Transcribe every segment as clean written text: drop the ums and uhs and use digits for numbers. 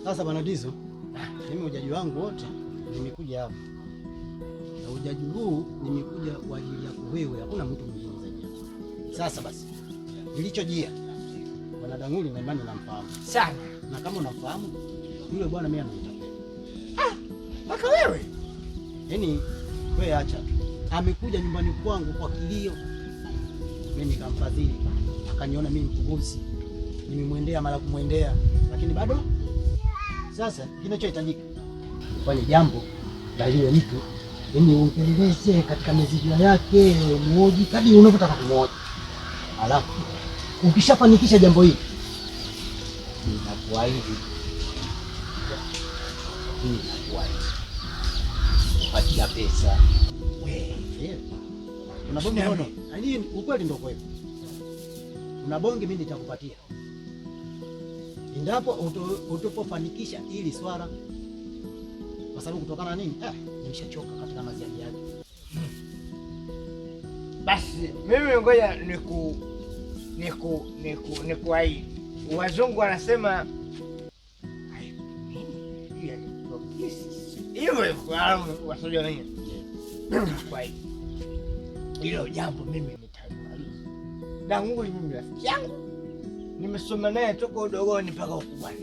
Sasa bwana Dizo, mimi ujaji wangu wote nimekuja hapa. Na ujaji huu nimekuja kwa ajili yako wewe, hakuna mtu mwingine zaidi. Sasa basi, nilichojia bwana Danguli na imani namfahamu sana. Na kama unamfahamu yule bwana mimi anamtapeli. Mpaka wewe? Yaani wewe acha. Amekuja nyumbani kwangu kwa kilio. Mimi nikamfadhili. Akaniona mimi mpuguzi. Nimemwendea mara kumwendea, lakini bado sasa kinachohitajika fanye jambo la yule mtu, yaani umpeleleze katika mazingira yake, muoji kadri unavyotaka kumuoji. Alafu ukishafanikisha jambo hili, ninakuahidi kupatia pesa. Wewe una bonge nono, yaani ukweli ndio kweli. Una bonge mimi nitakupatia endapo utapofanikisha hili swala, kwa sababu kutokana na nini? Nimeshachoka katika maziani yake. Basi mimi ngoja nikuahidi. Wazungu wanasema hivyo wasojua nini? Hilo jambo mimi nitamaliza. Danguli mimi rafiki yangu, nimesoma naye toka udogoni mpaka ukubwani.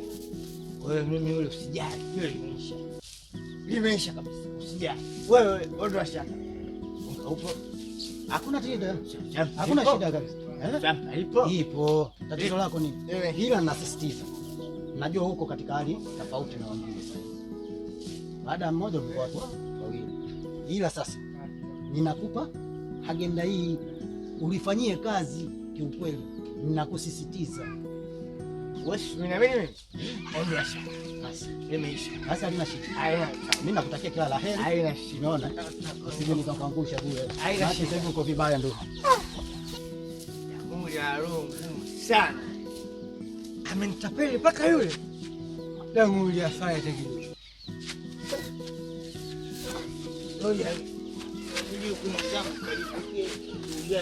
Wewe mimi ule usijali, hiyo limeisha. Limeisha kabisa, usijali. Wewe ondoa shaka. Upo. Hakuna shida. Hakuna shida kabisa. Shamba ipo. Ipo. Tatizo lako ni hila, ninasisitiza. Najua huko katika hali tofauti na wengine sasa. Baada ya mmoja mko watu wawili. Ila sasa ninakupa agenda hii ulifanyie kazi kiukweli. Ninakusisitiza. Wewe mimi ondoa shaka. Basi limeisha. Sasa halina shida. Mimi nakutakia kila la heri. Haina shida. Unaona? Usije nikakuangusha bure. Maana sasa uko vibaya ndio. Mungu ya roho sana. Amenitapeli mpaka yule. Damu ya faya tegile. Oya. Ndio kuna jambo kalifikia.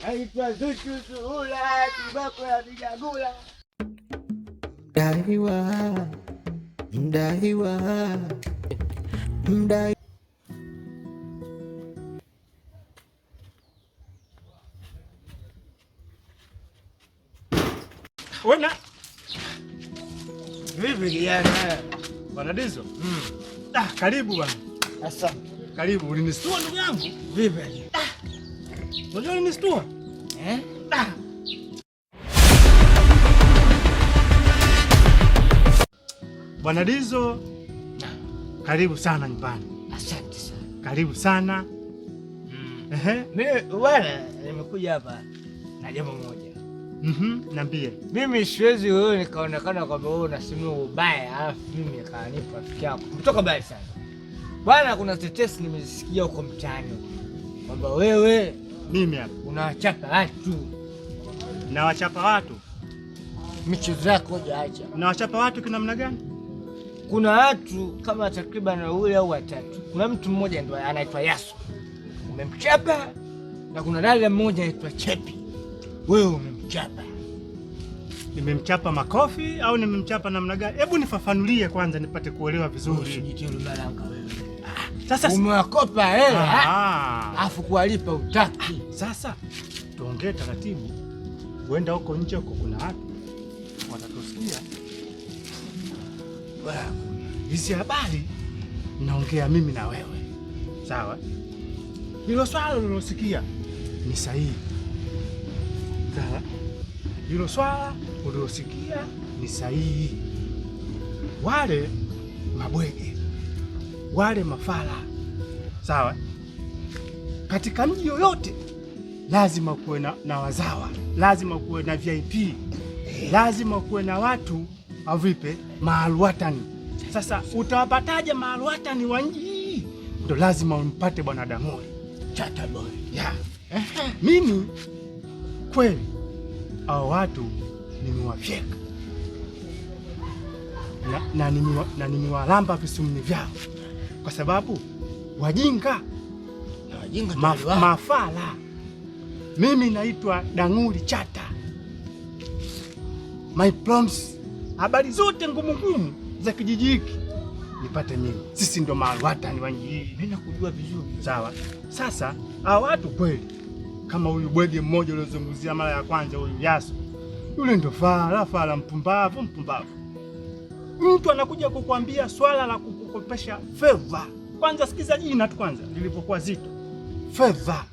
Aitwa Zuchu Zuhula, kibako ya Bigagula. Mdaiwa. Wena. Vipi kijana? Bwana Dizo? Karibu bwana. Asante. Karibu, ulinistua ndugu yangu. Vipi? Unajua ulinistua? Bwana Dizo, karibu sana nyumbani. Asante sana. Karibu sana. Mimi bwana nimekuja hapa na jambo moja. Niambie. Mimi siwezi wewe nikaonekana kwamba wewe unasimama ubaya, alafu mimi nikanipa rafiki yako. Kutoka mbali sana. Bwana, kuna tetesi nimesikia huko mtaani kwamba wewe mimi hapa unawachapa watu. Na wachapa watu? Michezo yako hujaacha. Na wachapa watu kinamna gani? Kuna watu kama takriban wawili au watatu. Kuna mtu mmoja ndo anaitwa Yasu. Umemchapa, na kuna dada mmoja anaitwa Chepi. Wewe umemchapa. Nimemchapa makofi au nimemchapa namna gani? Hebu nifafanulie kwanza nipate kuelewa vizuri. Usijitiru malanga wewe. Sasa umewakopa afu kuwalipa utaki. Sasa tuongee taratibu. Uenda huko nje huko kuna watu watatusikia. Hizi habari naongea mimi na wewe. Sawa? Hilo swala ulilosikia ni sahihi. Sawa? Hilo swala ulilosikia ni sahihi. Wale mabwege, wale mafala, sawa? Katika mji yoyote lazima kuwe na wazawa, lazima kuwe na VIP, lazima kuwe na watu avipe maaluatani. Sasa utawapataje maaluatani wa nji hii? Ndio lazima umpate bwana Danguli Chata boy. Mimi kweli hao watu nimewafyeka na nimewalamba visumni vyao, kwa sababu wajinga mafala. Mimi naitwa Danguli Chata. my promise, habari zote ngumu ngumu za kijiji hiki nipate mimi. Sisi ndo maruatani wa njii. Mimi nakujua vizuri. Sawa. Sasa hao watu kweli kama huyu bwege mmoja uliozunguzia mara ya kwanza, huyu Yasu, yule ndo fala mpumbavu. Mtu anakuja kukwambia swala la kukopesha fedha. Kwanza sikiza jina tu kwanza lilipokuwa zito. Fedha.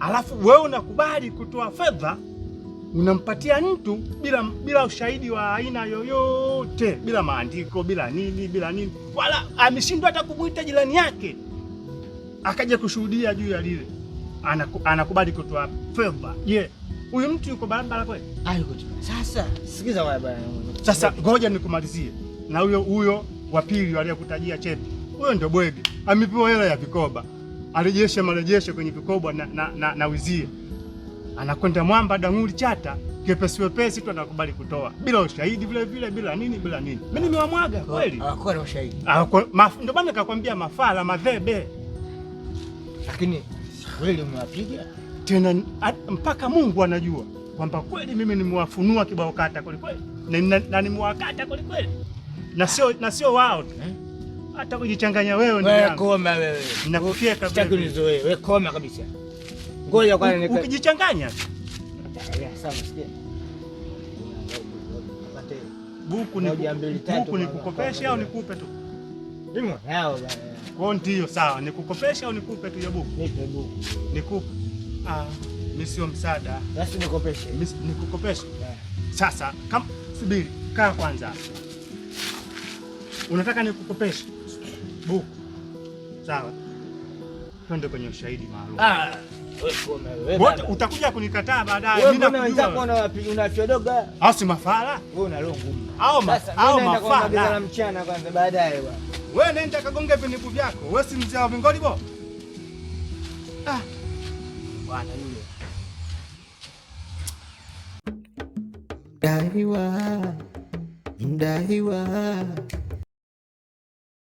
Alafu wewe unakubali kutoa fedha, unampatia mtu bila ushahidi wa aina yoyote, bila maandiko, bila nini, wala ameshindwa hata kumuita jirani yake akaja kushuhudia juu ya lile. Anakubali kutoa fedha. Huyu mtu yuko barabara kweli? Yuko tu. Sasa sikiza bwana. Sasa ngoja nikumalizie. Na huyo wa pili aliyekutajia cheti, huyo ndio bwege. Amepewa hela ya vikoba. Marejesho kwenye vikoba na wizie. Anakwenda mwamba Danguli Chata, wepesi tu anakubali kutoa. Bila ushahidi vile bila nini. Mimi nimewamwaga kweli. Hakuwa na ushahidi. Ndio maana nikakwambia mafala madhebe. Lakini kweli umewapiga? Tena mpaka Mungu anajua kwamba kweli mimi nimewafunua kibao kata kweli. Na nimewakata kweli. Na sio wao tu. Hata kujichanganya wewe ndio yangu. Wewe koma wewe. Ninakufikia kabisa. Sitaki unizoee. Wewe koma kabisa. Ngoja kwanza ukijichanganya. Sawa, sikia. Buku nikukopeshe au nikupe tu? Mimi nao bwana. Kwa ndio sawa, nikukopeshe au nikupe tu ya buku? Nipe buku. Nikupe. Mimi sio msaada. Basi nikopeshe. Nikukopeshe. Sasa, subiri, kaa kwanza. Unataka nikukopeshe buku? Sawa. Twende kwenye ushahidi maalum. Wote utakuja kunikataa baadaye. Mimi nakujua. Wewe unachodoga? Au si mafala? Wewe una roho ngumu. Au mafala. Na mchana kwanza baadaye bwana. Wewe nenda kagonge vinibu vyako. Wewe si mzee wa Vingoli bo? Bwana yule. Daiwa.